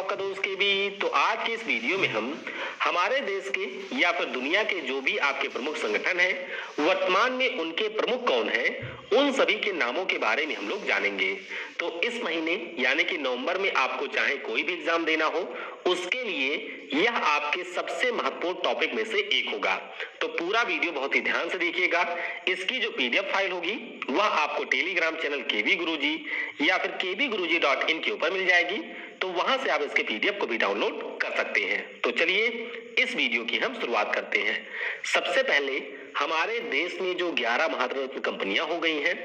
आपका दोस्त के भी। तो आज के इस वीडियो में हम हमारे देश के या फिर दुनिया के जो भी आपके प्रमुख संगठन हैं वर्तमान में उनके प्रमुख कौन हैं उन सभी के नामों के बारे में हम लोग जानेंगे। तो इस महीने यानी कि नवंबर में आपको चाहे कोई भी एग्जाम देना हो उसके लिए यह आपके सबसे महत्वपूर्ण टॉपिक में से एक होगा। तो पूरा वीडियो बहुत ही ध्यान से देखिएगा। इसकी जो पीडीएफ फाइल होगी वह आपको टेलीग्राम चैनल केवी गुरुजी या फिर kvguruji.in के ऊपर मिल जाएगी। तो वहां से आप इसके पीडीएफ को भी डाउनलोड कर सकते हैं। तो चलिए इस वीडियो की हम शुरुआत करते हैं। सबसे पहले हमारे देश में जो 11 महारत्न कंपनियां हो गई हैं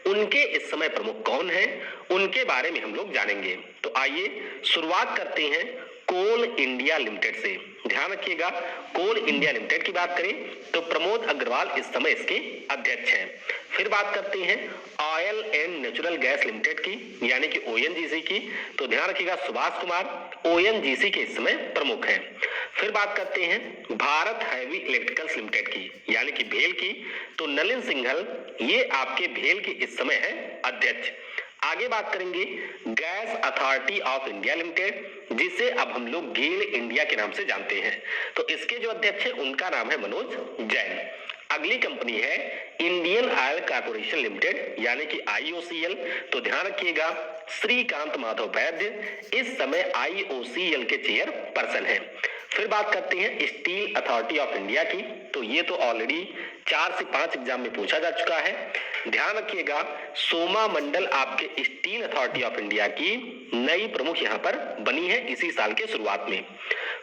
उनके इस समय प्रमुख कौन हैं उनके बारे में हम लोग जानेंगे। तो आइए शुरुआत करते हैं कोल इंडिया लिमिटेड से। ध्यान रखिएगा, कोल इंडिया लिमिटेड की बात करें तो प्रमोद अग्रवाल इस समय इसके अध्यक्ष हैं। फिर बात करते हैं oil and natural gas limited की यानी कि ओएनजीसी की। तो ध्यान रखिएगा सुभाष कुमार ओएनजीसी के इस समय प्रमुख हैं। फिर बात करते हैं भारत हैवी इलेक्ट्रिकल्स लिमिटेड की यानी कि भेल की। तो नलिन सिंघल ये आपके भेल के इस समय है अध्यक्ष। आगे बात करेंगे gas authority of India limited जिसे अब हम लोग गेल इंडिया के नाम से जानते हैं। तो इसके जो अध्यक्ष है उनका नाम है मनोज जैन। अगली कंपनी है इंडियन ऑयल कॉर्पोरेशन लिमिटेड यानी कि आईओसीएल। तो ध्यान रखिएगा श्रीकांत माधव वैद्य इस समय आईओसीएल के चेयर पर्सन है। फिर बात करते हैं स्टील अथॉरिटी ऑफ इंडिया की। तो ये तो ऑलरेडी 4 से 5 एग्जाम में पूछा जा चुका है। ध्यान रखिएगा सोमा मंडल आपके स्टील अथॉरिटी ऑफ इंडिया की नई प्रमुख यहां पर बनी है इसी साल के शुरुआत में।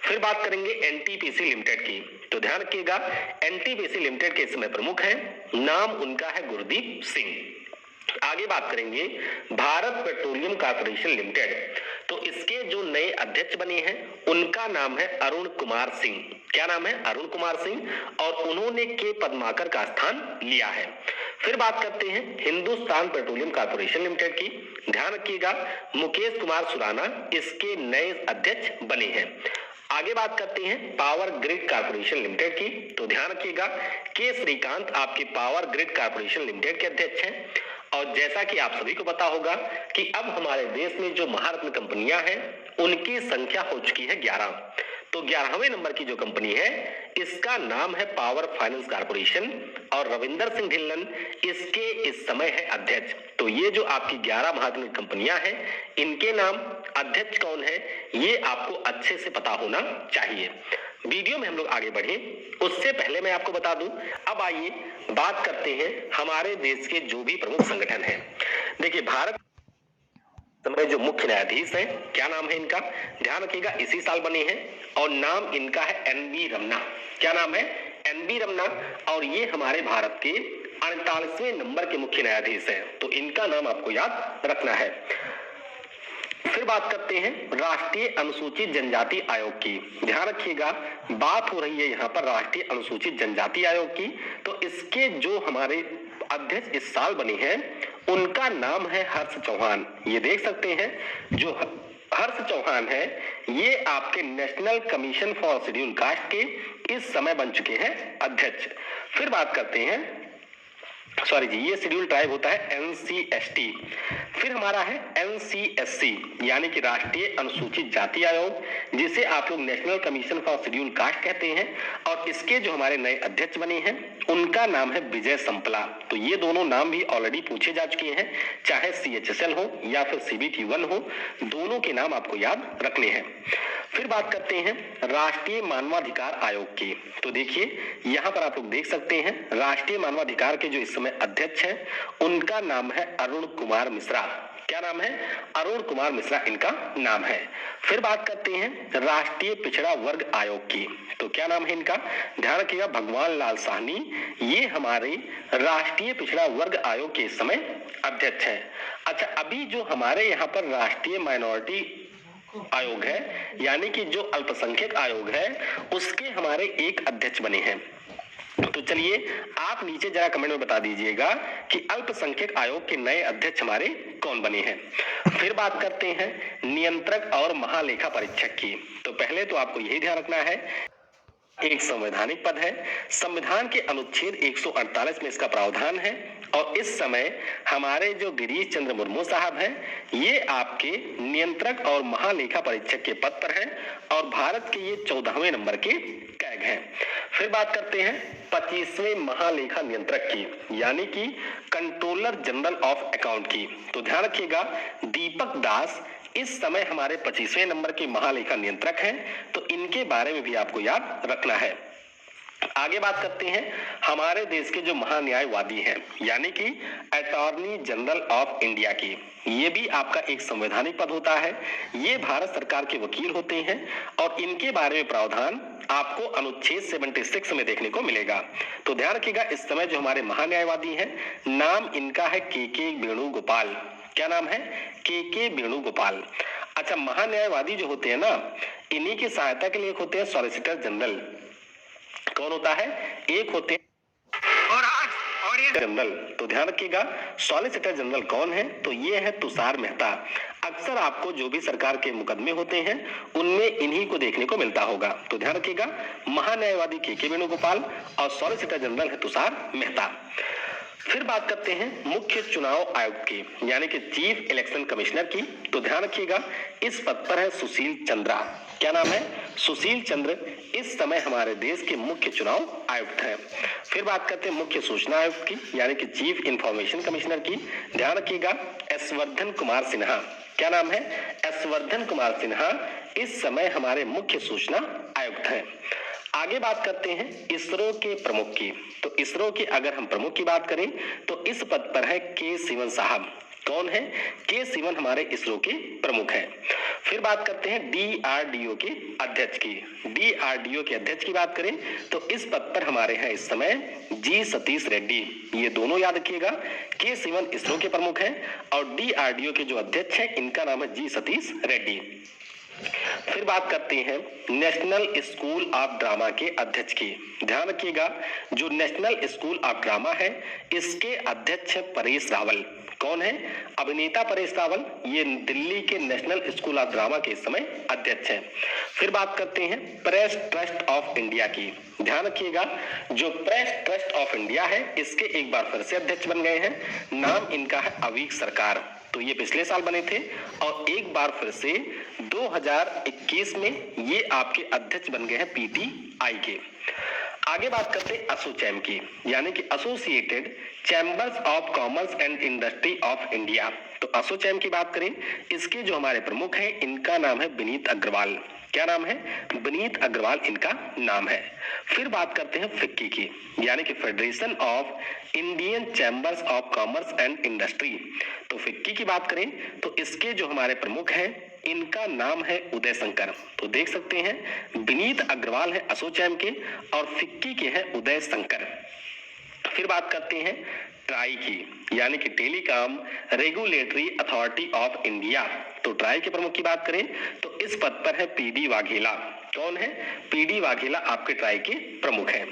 फिर बात करेंगे एनटीपीसी लिमिटेड की। तो ध्यान रखिएगा एनटीपीसी लिमिटेड के समय प्रमुख है, नाम उनका है गुरदीप सिंह। आगे बात करेंगे भारत पेट्रोलियम कॉर्पोरेशन लिमिटेड। तो इसके जो नए अध्यक्ष बने हैं उनका नाम है अरुण कुमार सिंह। क्या नाम है? अरुण कुमार सिंह। और उन्होंने के पद्माकर का स्थान लिया है। फिर बात करते हैं हिंदुस्तान पेट्रोलियम कॉर्पोरेशन लिमिटेड की। ध्यान रखिएगा मुकेश कुमार सुराना इसके नए अध्यक्ष बने हैं। आगे बात करते हैं पावर ग्रिड कॉर्पोरेशन लिमिटेड की। तो ध्यान रखिएगा के श्रीकांत आपके पावर ग्रिड कॉर्पोरेशन लिमिटेड के अध्यक्ष हैं। और जैसा कि आप सभी को पता होगा कि अब हमारे देश में जो महारत्न कंपनियां हैं उनकी संख्या हो चुकी है 11। तो 11वें नंबर की जो कंपनी है इसका नाम है पावर फाइनेंस कॉर्पोरेशन और रविंदर सिंह ढिल्लन इसके इस समय है अध्यक्ष। तो ये जो आपकी 11 महारत्न कंपनियां हैं इनके नाम, अध्यक्ष कौन है, ये आपको अच्छे से पता होना चाहिए। वीडियो में हम लोग आगे बढ़े उससे पहले मैं आपको बता दूं, अब आइए बात करते हैं हमारे देश के जो भी प्रमुख संगठन हैं। देखिए भारत समय जो मुख्य न्यायाधीश हैं क्या नाम है इनका? ध्यान रखिएगा इसी साल बने हैं और नाम इनका है एनबी रमना। क्या नाम है? एनबी रमना। और ये हमारे भारत के 48वें नंबर के मुख्य न्यायाधीश हैं। तो इनका नाम आपको याद रखना है। फिर बात करते हैं राष्ट्रीय अनुसूचित जनजाति आयोग की। ध्यान रखिएगा बात हो रही है यहाँ पर राष्ट्रीय अनुसूचित जनजाति आयोग की। तो इसके जो हमारे अध्यक्ष इस साल बने हैं उनका नाम है हर्ष चौहान। ये देख सकते हैं जो हर्ष चौहान है ये आपके national commission for schedule caste के इस समय बन चुके हैं अध्यक्ष। फिर बात करते हैं ये शेड्यूल ट्राइब होता है एनसीएसटी। फिर हमारा है एनसीएससी यानी कि राष्ट्रीय अनुसूचित जाति आयोग जिसे आप लोग national commission for schedule caste कहते हैं। और इसके जो हमारे नए अध्यक्ष बने हैं उनका नाम है विजय संपला। तो ये दोनों नाम भी ऑलरेडी पूछे जा चुके हैं, चाहे सीएचएसएल हो या फिर सीबीटी 1 हो, दोनों के नाम आपको याद रखने हैं। फिर बात करते हैं राष्ट्रीय मानवाधिकार आयोग की। तो देखिए यहाँ पर आप लोग देख सकते हैं राष्ट्रीय मानवाधिकार के जो इस समय अध्यक्ष हैं उनका नाम है अरुण कुमार मिश्रा। क्या नाम है? अरुण कुमार मिश्रा इनका नाम है। फिर बात करते हैं राष्ट्रीय पिछड़ा वर्ग आयोग की। तो क्या नाम है इनका? ध्यान रखिएगा भगवान लाल साहनी ये हमारे राष्ट्रीय पिछड़ा वर्ग आयोग के इस समय अध्यक्ष हैं। अच्छा, अभी जो हमारे यहाँ पर राष्ट्रीय माइनॉरिटी आयोग है यानी कि जो अल्पसंख्यक आयोग है उसके हमारे एक अध्यक्ष बने हैं। तो चलिए आप नीचे जरा कमेंट में बता दीजिएगा कि अल्पसंख्यक आयोग के नए अध्यक्ष हमारे कौन बने हैं। फिर बात करते हैं नियंत्रक और महालेखा परीक्षक की। तो पहले तो आपको यही ध्यान रखना है एक संवैधानिक पद है। संविधान के अनुच्छेद 148 में इसका प्रावधान है और इस समय हमारे जो गिरीश चंद्र मुर्मू साहब हैं, ये आपके नियंत्रक और महालेखा परीक्षक के पद पर हैं और भारत के ये 14वें नंबर के कैग हैं। फिर बात करते हैं 25वें महालेखा नियंत्रक की, यानी कि कंट्रोलर जनरल ऑफ अकाउंट की। तो ध्यान रखिएगा, दीपक दास इस समय हमारे 25वें नंबर के महालेखा नियंत्रक हैं, तो इनके बारे में भी आपको याद रखना है। आगे बात करते हैं हमारे देश के जो महान्यायवादी हैं, यानी कि अटॉर्नी जनरल ऑफ इंडिया की। ये भी आपका एक संवैधानिक पद होता है। ये भारत सरकार के वकील होते हैं और इनके बारे में प्रावधान आपको अनुच्छेद 76 में देखने को मिलेगा। तो ध्यान रखिएगा, इस समय जो हमारे महान्यायवादी हैं, नाम इनका है के वेणुगोपाल। क्या नाम है? के वेणुगोपाल। अच्छा, महान्यायवादी जो होते हैं ना, इन्हीं की सहायता के लिए होते हैं सॉलिसिटर जनरल। कौन होता है? एक होते हैं जनरल। तो ध्यान रखिएगा, सॉलिसिटर जनरल कौन है? तो ये है तुषार मेहता। अक्सर आपको जो भी सरकार के मुकदमे होते हैं उनमें इन्हीं को देखने को मिलता होगा। तो ध्यान रखिएगा, महान्यायवादी के वेणुगोपाल और सॉलिसिटर जनरल है तुषार मेहता। फिर बात करते हैं मुख्य चुनाव आयुक्त की, यानी कि चीफ इलेक्शन कमिश्नर की। तो ध्यान रखिएगा, इस पद पर है सुशील चंद्रा। क्या नाम है? सुशील चंद्र इस समय हमारे देश के मुख्य चुनाव आयुक्त हैं। फिर बात करते हैं मुख्य सूचना आयुक्त की, यानी कि चीफ इंफॉर्मेशन कमिश्नर की। ध्यान रखिएगा, यशवर्धन कुमार सिन्हा। क्या नाम है? यशवर्धन कुमार सिन्हा इस समय हमारे मुख्य सूचना आयुक्त हैं। आगे बात करते हैं इसरो के प्रमुख की। तो इसरो के अगर हम प्रमुख की बात करें तो इस पद पर है के सिवन साहब। कौन है? के सिवन हमारे इसरो के प्रमुख हैं। फिर बात करते हैं डीआरडीओ के अध्यक्ष की। डीआरडीओ के अध्यक्ष की बात करें तो इस पद पर हमारे हैं इस समय जी सतीश रेड्डी। ये दोनों याद रखिएगा, के सिवन इसरो के प्रमुख हैं और डीआरडीओ के जो अध्यक्ष हैं इनका नाम है जी सतीश रेड्डी। फिर बात करते हैं नेशनल स्कूल ऑफ ड्रामा के अध्यक्ष की। ध्यान रखिएगा, जो नेशनल स्कूल ऑफ ड्रामा है इसके अध्यक्ष है परेश रावल। कौन है? अभिनेता परेश रावल। ये दिल्ली के नेशनल स्कूल ऑफ ड्रामा के इस समय अध्यक्ष हैं। फिर बात करते हैं प्रेस ट्रस्ट ऑफ इंडिया की। ध्यान रखिएगा, जो प्रेस ट्रस्ट ऑफ इंडिया है इसके एक बार फिर से अध्यक्ष बन गए हैं। नाम इनका है अवीक सरकार। तो ये पिछले साल बने थे और एक बार फिर से 2021 में ये आपके अध्यक्ष बन गए हैं पीटीआई के। आगे बात करते हैं एसोचैम की, यानी कि associated chambers of commerce and industry of India. तो एसोचैम की बात करें, इसके जो हमारे प्रमुख हैं इनका नाम है विनीत अग्रवाल। क्या नाम है? विनीत अग्रवाल इनका नाम है। फिर बात करते हैं फिक्की की, यानी कि federation of Indian chambers of commerce and industry. तो फिक्की की बात करें तो इसके जो हमारे प्रमुख हैं इनका नाम है उदय शंकर। तो देख सकते हैं, विनीत अग्रवाल है एसोचैम के और फिक्की के हैं उदय शंकर। फिर बात करते हैं ट्राई की, यानी कि telecom regulatory authority of India. तो ट्राई के प्रमुख की बात करें तो इस पद पर है पीडी वाघेला। कौन है? पीडी वाघेला आपके ट्राई के प्रमुख हैं।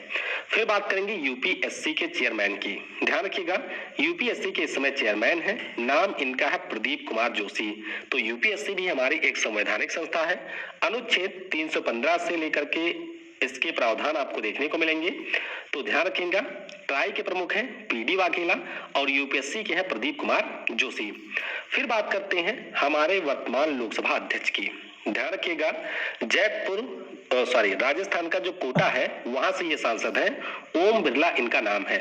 फिर बात करेंगे यूपीएससी के चेयरमैन की। ध्यान रखिएगा, यूपीएससी के इस समय चेयरमैन है, नाम इनका है प्रदीप कुमार जोशी। तो यूपीएससी भी हमारी एक संवैधानिक संस्था है। अनुच्छेद 315 से लेकर के इसके प्रावधान आपको देखने को मिलेंगे। तो ध्यान रखिएगा, ट्राई के प्रमुख हैं पीडी वाघेला और यूपीएससी के हैं प्रदीप कुमार जोशी। फिर बात करते हैं हमारे वर्तमान लोकसभा अध्यक्ष की। ध्यान रखिएगा, राजस्थान का जो कोटा है वहां से ये सांसद हैं, ओम बिरला इनका नाम है।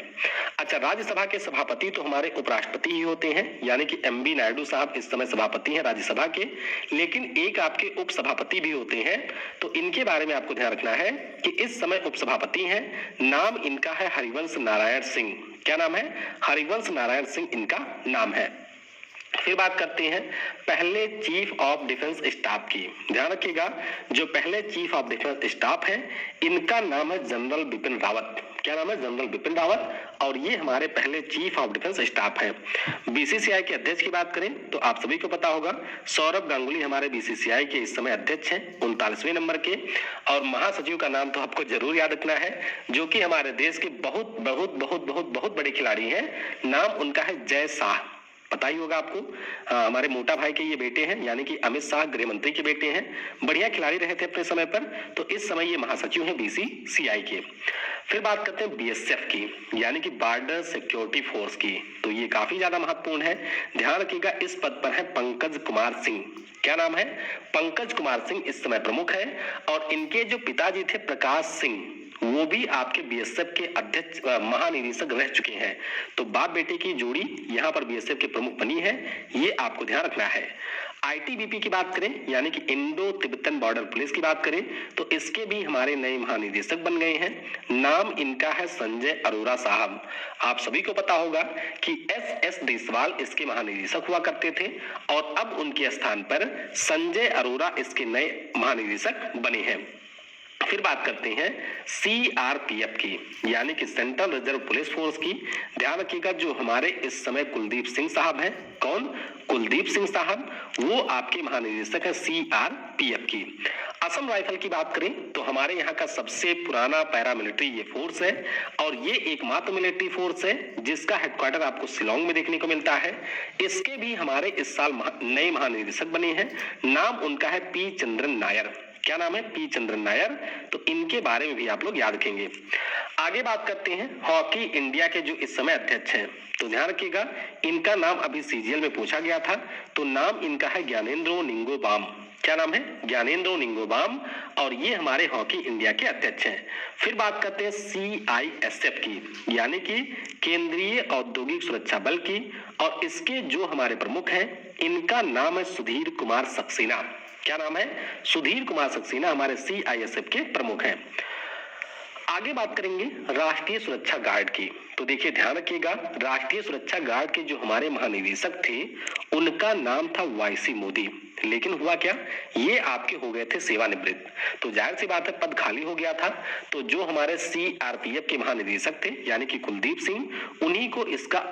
अच्छा, राज्यसभा के सभापति तो हमारे उपराष्ट्रपति ही होते हैं, यानी कि एमबी नायडू साहब इस समय सभापति हैं राज्यसभा के, लेकिन एक आपके उपसभापति भी होते हैं। तो इनके बारे में आपको ध्यान रखना है कि इस समय उपसभापति हैं, नाम इनका है हरिवंश नारायण सिंह। क्या नाम है? हरिवंश नारायण सिंह इनका नाम है। फिर बात करते हैं पहले चीफ ऑफ डिफेंस स्टाफ की। ध्यान रखिएगा, जो पहले चीफ ऑफ डिफेंस स्टाफ हैं इनका नाम है जनरल बिपिन रावत। क्या नाम है? जनरल बिपिन रावत, और ये हमारे पहले चीफ ऑफ डिफेंस स्टाफ हैं। बीसीसीआई के अध्यक्ष की बात करें तो आप सभी को पता होगा, सौरभ गांगुली हमारे बीसीसीआई के इस समय अध्यक्ष हैं 39वें नंबर के। और महासचिव का नाम तो आपको जरूर याद रखना है, जो कि हमारे देश के बहुत बहुत बहुत बहुत बहुत बड़े खिलाड़ी हैं, नाम उनका है जय शाह। पता ही होगा आपको। हाँ, हमारे मोटा भाई के ये बेटे हैं, यानी कि अमित शाह गृह मंत्री के बेटे हैं। बढ़िया खिलाड़ी रहे थे अपने समय पर, तो इस समय ये महासचिव हैं बीसीसीआई के। फिर बात करते हैं बीएसएफ की, यानी कि बॉर्डर सिक्योरिटी फोर्स की। तो ये काफी ज्यादा महत्वपूर्ण है। ध्यान रखिएगा, इस पद पर है पंकज कुमार सिंह। क्या नाम है? पंकज कुमार सिंह इस समय प्रमुख है। और इनके जो पिताजी थे प्रकाश सिंह, वो भी आपके बीएसएफ के अध्यक्ष महानिदेशक रह चुके हैं। तो बाप बेटे की जोड़ी यहाँ पर बीएसएफ के प्रमुख बनी है, ये आपको ध्यान रखना है। आईटीबीपी की बात करें, यानी कि इंडो तिब्बतन बॉर्डर पुलिस की बात करें, तो इसके भी हमारे नए महानिदेशक बन गए हैं। नाम इनका है संजय अरोरा साहब। आप सभी को पता होगा कि एस देसवाल इसके महानिदेशक हुआ करते थे और अब उनके स्थान पर संजय अरोरा इसके नए महानिदेशक बने हैं। फिर बात करते हैं सीआरपीएफ की, यानी कि सेंट्रल रिजर्व पुलिस फोर्स की। ध्यान रखिएगा, जो हमारे इस समय कुलदीप सिंह साहब हैं, कौन? कुलदीप सिंह साहब, वो आपके महानिदेशक है सीआरपीएफ की। असम राइफल की बात करें तो हमारे यहाँ का सबसे पुराना पैरामिलिट्री ये फोर्स है और ये एकमात्र मिलिट्री फोर्स है जिसका हेडक्वार्टर आपको शिलोंग में देखने को मिलता है। इसके भी हमारे इस साल नए महानिदेशक बने हैं। नाम उनका है पी चंद्रन नायर। क्या नाम है? पी चंद्रन नायर। तो इनके बारे में भी आप लोग याद रखेंगे। आगे बात करते हैं हॉकी इंडिया के जो इस समय अध्यक्ष हैं, तो ध्यान रखिएगा, इनका नाम अभी सीजीएल में पूछा गया था। तो नाम इनका है ज्ञानेंद्रो निंगोबाम। क्या नाम है? ज्ञानेंद्रो निंगोबाम। और ये हमारे हॉकी इंडिया के अध्यक्ष हैं। फिर बात करते हैं सीआईएसएफ की, यानी कि केंद्रीय औद्योगिक सुरक्षा बल की। और इसके जो हमारे प्रमुख हैं, इनका नाम है सुधीर कुमार सक्सेना। क्या नाम है? सुधीर कुमार सक्सेना हमारे सीआईएसएफ के प्रमुख हैं। आगे बात करेंगे राष्ट्रीय सुरक्षा गार्ड की। तो देखिए, ध्यान रखिएगा, राष्ट्रीय सुरक्षा गार्ड के जो हमारे महानिदेशक थे, उनका नाम था वाईसी मोदी। लेकिन हुआ क्या, ये आपके हो गए थे सेवानिवृत्त। तो जाहिर सी बात है, पद खाली हो गया था। तो जो हमारे सीआरपीएफ के महानिदेशक थे, यानी कि कुलदीप सिंह, उन्हीं को इसका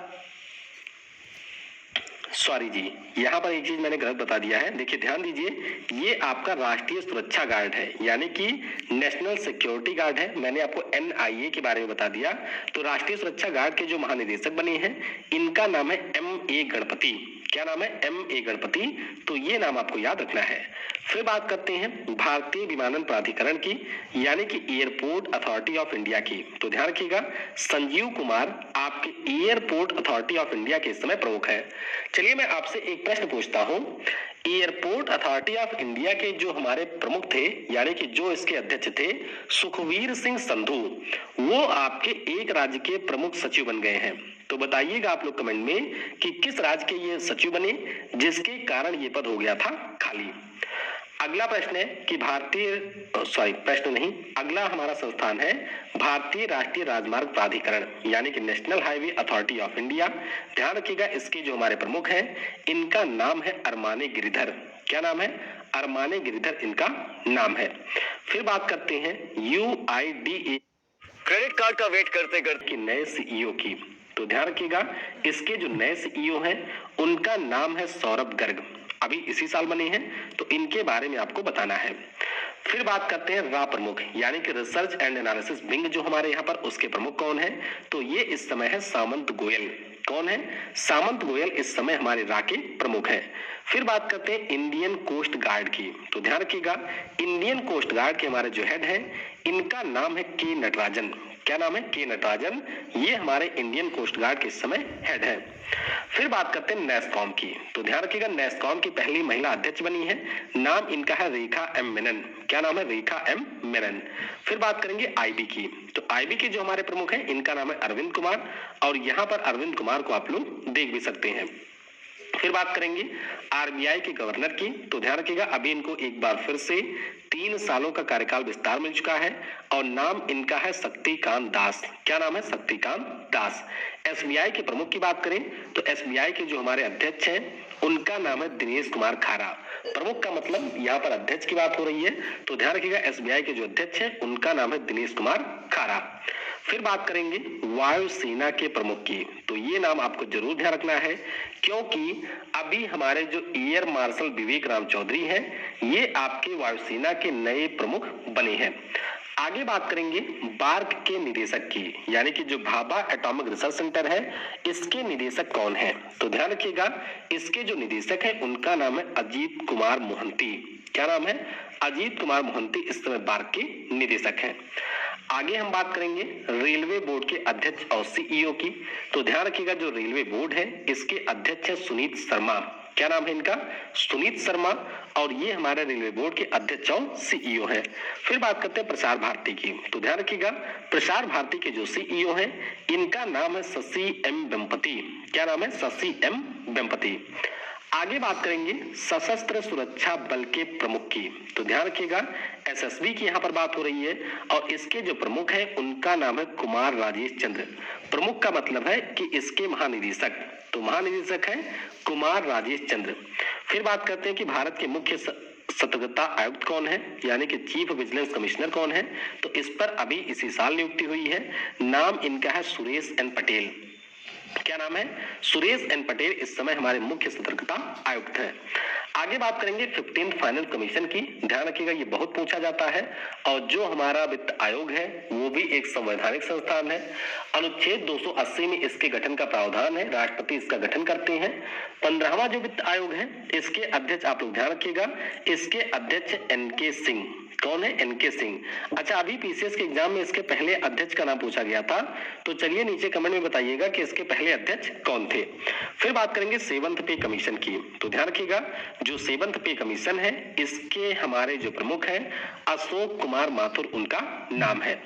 सॉरी जी, यहाँ पर एक चीज मैंने गलत बता दिया है। देखिए ध्यान दीजिए, ये आपका राष्ट्रीय सुरक्षा गार्ड है, यानी कि नेशनल सिक्योरिटी गार्ड है। मैंने आपको एनआईए के बारे में बता दिया। तो राष्ट्रीय सुरक्षा गार्ड के जो महानिदेशक बने हैं, इनका नाम है एम.ए. गणपति। क्या नाम है? एम.ए. गणपति। तो ये नाम आपको याद रखना है। फिर बात करते हैं भारतीय विमानन प्राधिकरण की, यानी कि एयरपोर्ट अथॉरिटी ऑफ इंडिया की। तो ध्यान रखिएगा, संजीव कुमार आपके एयरपोर्ट अथॉरिटी ऑफ इंडिया के इस समय प्रमुख है। चलिए मैं आपसे एक प्रश्न पूछता हूं, एयरपोर्ट अथॉरिटी ऑफ इंडिया के जो हमारे प्रमुख थे, यानी कि जो इसके अध्यक्ष थे सुखवीर सिंह संधू, वो आपके एक राज्य के प्रमुख सचिव बन गए हैं। तो बताइएगा आप लोग कमेंट में कि किस राज्य के ये सचिव बने जिसके कारण ये पद हो गया था खाली। अगला प्रश्न है कि अगला हमारा संस्थान है भारतीय राष्ट्रीय राजमार्ग प्राधिकरण, यानी कि national highway authority of India. ध्यान रखिएगा, इसके जो हमारे प्रमुख हैं, इनका नाम है अरमाने गिरिधर। क्या नाम है? अरमाने गिरिधर इनका नाम है। फिर बात करते हैं यूआईडीए क्रेडिट कार्ड का वेट करते करते नए सीईओ की। तो ध्यान रखिएगा, इसके जो नए सीईओ हैं, उनका नाम है सौरभ गर्ग। अभी इसी साल बने हैं। तो इनके बारे में आपको बताना है। फिर बात करते हैं रा प्रमुख, यानी कि रिसर्च एंड एनालिसिस विंग जो हमारे यहाँ पर, उसके प्रमुख कौन है? तो ये इस समय है सामंत गोयल। कौन है? सामंत गोयल इस समय हमारे रा के प्रमुख हैं। फिर बात करते हैं इंडियन कोस्ट गार्ड की। तो ध्यान रखिएगा, इंडियन कोस्ट गार्ड के हमारे जो हेड हैं, इनका नाम है के नटराजन। क्या नाम है? के नटराजन। ये हमारे इंडियन कोस्ट गार्ड के इस समय हेड है। फिर बात करते हैं नेस्कॉम की। तो ध्यान रखिएगा, नेस्कॉम की पहली महिला अध्यक्ष बनी है। नाम इनका है रेखा एम मेनन। क्या नाम है? रेखा एम मेनन। फिर बात करेंगे आईबी की। तो आईबी के जो हमारे प्रमुख हैं, इनका नाम है अरविंद कुमार। और यहाँ पर अरविंद कुमार को आप लोग देख भी सकते हैं। फिर बात करेंगे आरबीआई के गवर्नर की। तो ध्यान रखिएगा, अभी इनको एक बार फिर से 3 सालों का कार्यकाल विस्तार मिल चुका है और नाम इनका है शक्तिकांत दास। क्या नाम है? शक्तिकांत दास। एसबीआई के प्रमुख की बात करें तो एसबीआई के जो हमारे अध्यक्ष हैं, उनका नाम है दिनेश कुमार खारा। प्रमुख का मतलब यहाँ पर अध्यक्ष की बात हो रही है। तो ध्यान रखिएगा, एसबीआई के जो अध्यक्ष हैं, उनका नाम है दिनेश कुमार खारा। फिर बात करेंगे वायुसेना के प्रमुख की। तो ये नाम आपको जरूर ध्यान रखना है, क्योंकि अभी हमारे जो एयर मार्शल विवेक राम चौधरी हैं, ये आपके वायुसेना के नए प्रमुख बने हैं। आगे बात करेंगे बार्क के निदेशक की, यानी कि जो भाभा एटॉमिक रिसर्च सेंटर है इसके निदेशक कौन है। तो ध्यान रखिएगा, इसके जो निदेशक है उनका नाम है अजीत कुमार मोहंती। क्या नाम है? अजीत कुमार मोहंती इस समय बार्क के निदेशक हैं। आगे हम बात करेंगे रेलवे बोर्ड के अध्यक्ष और सीईओ की। तो ध्यान रखिएगा, जो रेलवे बोर्ड है इसके अध्यक्ष है सुनीत शर्मा। क्या नाम है इनका? सुनीत शर्मा। और ये हमारे रेलवे बोर्ड के अध्यक्ष और सीईओ है। फिर बात करते हैं प्रसार भारती की। तो ध्यान रखिएगा, प्रसार भारती के जो सीईओ हैं इनका नाम है शशि एम वेम्पति। क्या नाम है? शशि एम वेम्पति। आगे बात करेंगे सशस्त्र सुरक्षा बल के प्रमुख की। तो ध्यान रखिएगा, एसएसबी की यहाँ पर बात हो रही है और इसके जो प्रमुख है उनका नाम है कुमार राजेश चंद्र। प्रमुख का मतलब है कि इसके महानिदेशक, तो महानिदेशक है कुमार राजेश चंद्र। फिर बात करते हैं कि भारत के मुख्य सतर्कता आयुक्त कौन है, यानी कि चीफ विजिलेंस कमिश्नर कौन है। तो इस पर अभी इसी साल नियुक्ति हुई है। नाम इनका है सुरेश एन पटेल। क्या नाम है? सुरेश एन पटेल इस समय हमारे मुख्य सतर्कता आयुक्त हैं। आगे बात करेंगे 15th फाइनेंस कमीशन की। ध्यान रखिएगा, ये बहुत पूछा जाता है। और जो हमारा वित्त आयोग है वो भी एक संवैधानिक संस्थान है। अनुच्छेद 280 में इसके गठन का प्रावधान है, राष्ट्रपति इसका गठन करते हैं। 15वां जो वित्त आयोग है इसके अध्यक्ष आप लोग ध्यान रखिएगा, इसके अध्यक्ष एनके सिंह। कौन है? एनके सिंह। अच्छा, अभी पीसीएस के एग्जाम में इसके पहले अध्यक्ष का नाम पूछा गया था, तो चलिए नीचे कमेंट में बताइएगा कि इसके पहले अध्यक्ष कौन थे। फिर बात करेंगे 7th पे कमीशन की। तो ध्यान रखिएगा, जो 7th पे कमीशन है इसके हमारे जो प्रमुख हैं अशोक कुमार माथुर उनका नाम है।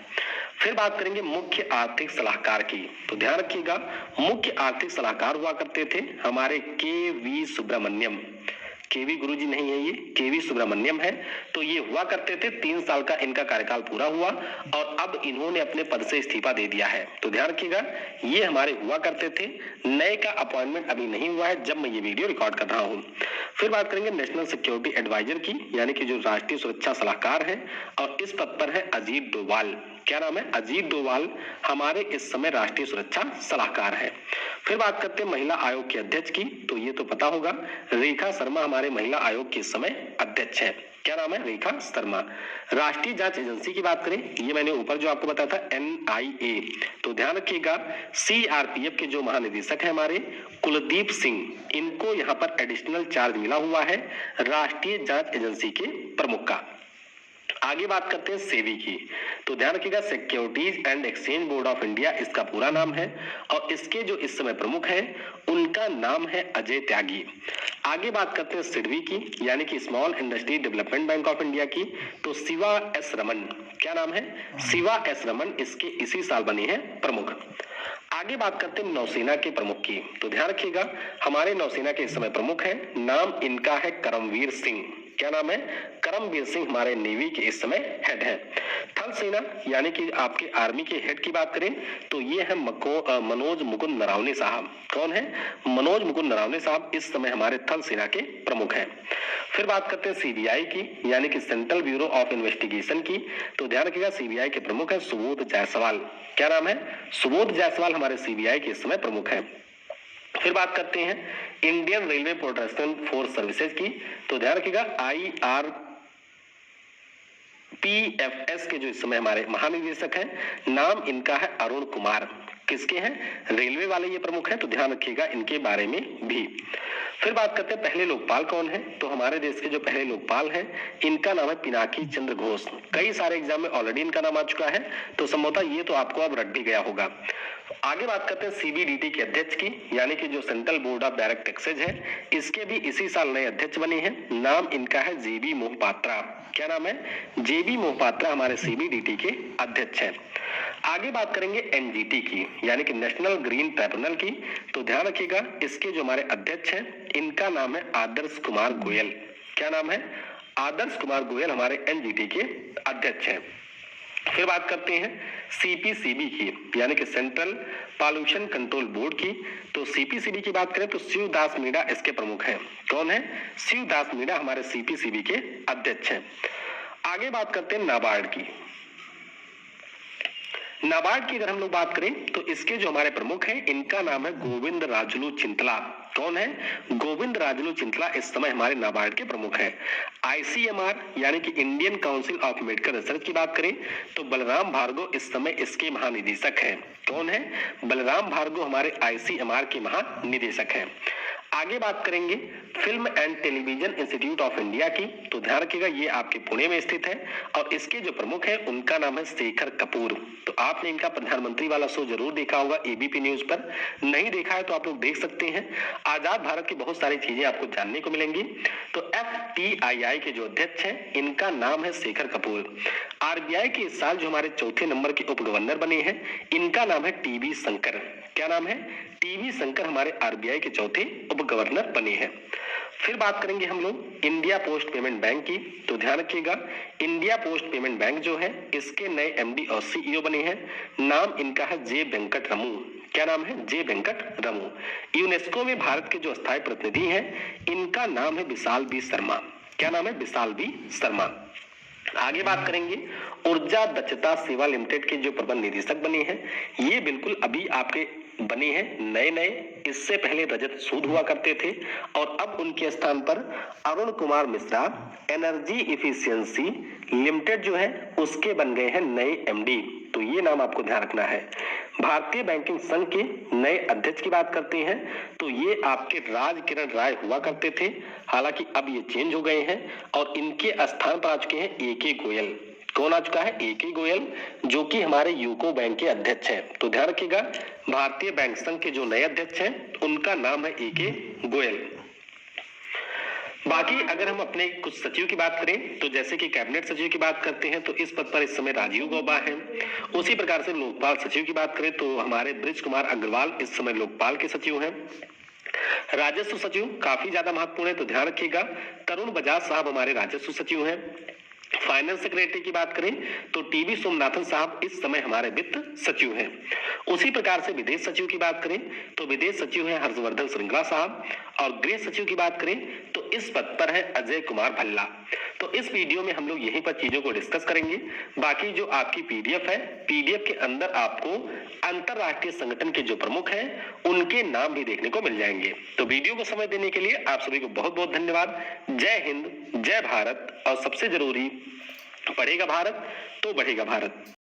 फिर बात करेंगे मुख्य आर्थिक सलाहकार की। तो ध्यान रखिएगा, मुख्य आर्थिक सलाहकार हुआ करते थे हमारे के वी सुब्रमण्यम। केवी गुरुजी नहीं है, ये केवी सुब्रमण्यम है। तो ये हुआ करते थे, 3 साल का इनका कार्यकाल पूरा हुआ और अब इन्होंने अपने पद से इस्तीफा दे दिया है। तो ध्यान रखिएगा, ये हमारे हुआ करते थे, नए का अपॉइंटमेंट अभी नहीं हुआ है जब मैं ये वीडियो रिकॉर्ड कर रहा हूँ। फिर बात करेंगे नेशनल सिक्योरिटी एडवाइजर की, यानी कि जो राष्ट्रीय सुरक्षा सलाहकार है और इस पद पर है अजीत डोभाल। क्या नाम है? अजीत डोभाल हमारे इस समय राष्ट्रीय सुरक्षा सलाहकार है। फिर बात करते हैं महिला आयोग के अध्यक्ष की। तो ये तो पता होगा, रेखा शर्मा हमारे महिला आयोग के इस समय अध्यक्ष है। क्या नाम है? रेखा शर्मा। राष्ट्रीय जांच एजेंसी की बात करें, ये मैंने ऊपर जो आपको बताया था एनआईए। तो ध्यान रखिएगा, सीआरपीएफ के जो महानिदेशक है हमारे कुलदीप सिंह, इनको यहाँ पर एडिशनल चार्ज मिला हुआ है राष्ट्रीय जांच एजेंसी के प्रमुख का। आगे बात करते हैं सेबी की। तो ध्यान रखिएगा, securities and exchange board of India इसका पूरा नाम है और इसके जो इस समय प्रमुख हैं उनका नाम है अजय त्यागी। आगे बात करते हैं सिडबी की, यानी कि small industry development bank of India की। तो शिवा एस रमन। क्या नाम है? शिवा एस रमन इसके इसी साल बने हैं प्रमुख। आगे बात करते हैं नौसेना के प्रमुख की। तो ध्यान रखिएगा, हमारे नौसेना के इस समय प्रमुख हैं, नाम इनका है करमवीर सिंह। क्या नाम है? करमवीर सिंह हमारे नेवी के इस समय हेड है। थल सेना यानी कि आपके आर्मी के हेड की बात करें तो ये है मनोज मुकुंद नरावने साहब। कौन है? मनोज मुकुंद नरावने साहब इस समय हमारे थल सेना के प्रमुख हैं। फिर बात करते हैं सीबीआई की, यानी कि सेंट्रल ब्यूरो ऑफ इन्वेस्टिगेशन की। तो ध्यान रखिएगा, सीबीआई के प्रमुख है सुबोध जायसवाल। क्या नाम है? सुबोध जायसवाल हमारे सीबीआई के इस समय प्रमुख हैं। फिर बात करते हैं Indian railway protection force services की। तो ध्यान रखिएगा, IRPFS के जो इस समय हमारे महानिदेशक हैं, नाम इनका है अरुण कुमार। किसके हैं? रेलवे वाले ये प्रमुख हैं, तो ध्यान रखिएगा इनके बारे में भी। फिर बात करते हैं पहले लोकपाल कौन है। तो हमारे देश के जो पहले लोकपाल हैं इनका नाम है पिनाकी चंद्र घोष। कई सारे एग्जाम में ऑलरेडी इनका नाम आ चुका है, तो संभवतः ये तो आपको अब रट भी गया होगा। आगे बात करते हैं सीबीडीटी के अध्यक्ष की, यानी कि जो central board of direct taxes है, इसके भी इसी साल नए अध्यक्ष बने हैं। नाम इनका है जेबी मोहपात्रा। क्या नाम है? जेबी मोहपात्रा हमारे सीबीडीटी के अध्यक्ष हैं। आगे बात करेंगे एनजीटी की, यानी कि नेशनल ग्रीन ट्रिब्यूनल की। तो ध्यान रखिएगा, इसके जो हमारे अध्यक्ष हैं इनका नाम है आदर्श कुमार गोयल। क्या नाम है? आदर्श कुमार गोयल हमारे एनजीटी के अध्यक्ष हैं। फिर बात करते हैं सीपीसीबी की, यानी कि सेंट्रल पॉल्यूशन कंट्रोल बोर्ड की। तो सीपीसीबी की बात करें तो शिवदास मीणा इसके प्रमुख हैं। कौन है? शिवदास मीणा हमारे सीपीसीबी के अध्यक्ष हैं। आगे बात करते हैं नाबार्ड की। नाबार्ड की अगर हम लोग बात करें तो इसके जो हमारे प्रमुख हैं इनका नाम है गोविंद राजुलू चिंतला। कौन है? गोविंद राजुलू चिंतला इस समय हमारे नाबार्ड के प्रमुख हैं। आईसीएमआर यानी कि Indian council of medical research की बात करें तो बलराम भार्गव इस समय इसके महानिदेशक हैं। कौन है? बलराम भार्गव हमारे आईसीएमआर के महानिदेशक हैं। आगे बात करेंगे film and television institute of India की, तो ध्यान रखिएगा ये आपके पुणे में स्थित है और इसके जो प्रमुख हैं उनका नाम है शेखर कपूर। तो आपने इनका प्रधानमंत्री वाला शो जरूर देखा होगा एबीपी न्यूज पर, नहीं देखा है तो आप लोग देख सकते हैं। आजाद भारत की बहुत सारी चीजें आपको जानने को मिलेंगी। तो एफटीआईआई के जो अध्यक्ष हैं इनका नाम है शेखर कपूर। आरबीआई के इस साल जो हमारे चौथे नंबर के उप गवर्नर बने हैं इनका नाम है टीवी शंकर। क्या नाम है? टीवी शंकर हमारे आरबीआई के चौथे उप गवर्नर बने हैं। फिर बात करेंगे हम लोग इंडिया पोस्ट पेमेंट बैंक की, तो ध्यान रखिएगा इंडिया पोस्ट पेमेंट बैंक जो है इसके नए एमडी और सीईओ बने हैं। नाम इनका है जे वेंकट रमू। क्या नाम है? जे वेंकट रमू। यूनेस्को में भारत के जो स्थायी प्रतिनिधि हैं इनका नाम है विशाल बी शर्मा। क्या नाम है? विशाल बी शर्मा। आगे बात करेंगे ऊर्जा दक्षता सेवा लिमिटेड के जो प्रबंध निदेशक बने हैं ये बिल्कुल अभी आपके बने हैं नए नए, इससे पहले रजत सूद हुआ करते थे और अब उनके स्थान पर Arun Kumar Mishra energy efficiency limited जो है उसके बन गए हैं नए एमडी। तो ये नाम आपको ध्यान रखना है। भारतीय बैंकिंग संघ के नए अध्यक्ष की बात करते हैं तो ये आपके राज किरण राय हुआ करते थे, हालांकि अब ये चेंज हो गए हैं और इनके स्थान पर आ चुके हैं एके गोयल। कौन आ चुका है? एके गोयल, जो कि हमारे यूको बैंक के अध्यक्ष हैं। तो ध्यान रखिएगा भारतीय बैंक संघ के जो नए अध्यक्ष हैं उनका नाम है एके गोयल। बाकी अगर हम अपने कुछ सचिव की बात करें तो जैसे कि कैबिनेट सचिव की बात करते हैं तो इस पद पर इस समय राजीव गौबा हैं। उसी प्रकार से लोकपाल सचिव की बात करें तो हमारे ब्रिज कुमार अग्रवाल इस समय लोकपाल के सचिव हैं। राजस्व सचिव काफी ज्यादा महत्वपूर्ण है, तो ध्यान रखिएगा तरुण बजाज साहब हमारे राजस्व सचिव हैं। फाइनेंस सेक्रेटरी की बात करें तो टीवी सोमनाथन साहब इस समय हमारे वित्त सचिव हैं। उसी प्रकार से विदेश सचिव की बात करें तो विदेश सचिव हैं हर्षवर्धन श्रृंगला साहब और गृह सचिव की बात करें तो इस पद पर है अजय कुमार भल्ला। तो इस वीडियो में हम लोग यहीं पर चीजों को डिस्कस करेंगे। बाकी जो आपकी पीडीएफ है, पीडीएफ के अंदर आपको अंतरराष्ट्रीय संगठन के जो प्रमुख हैं उनके नाम भी देखने को मिल जाएंगे। तो वीडियो को समय देने के लिए आप सभी को बहुत बहुत धन्यवाद। जय हिंद, जय भारत और सबसे जरूरी, पढ़ेगा भारत तो बढ़ेगा भारत।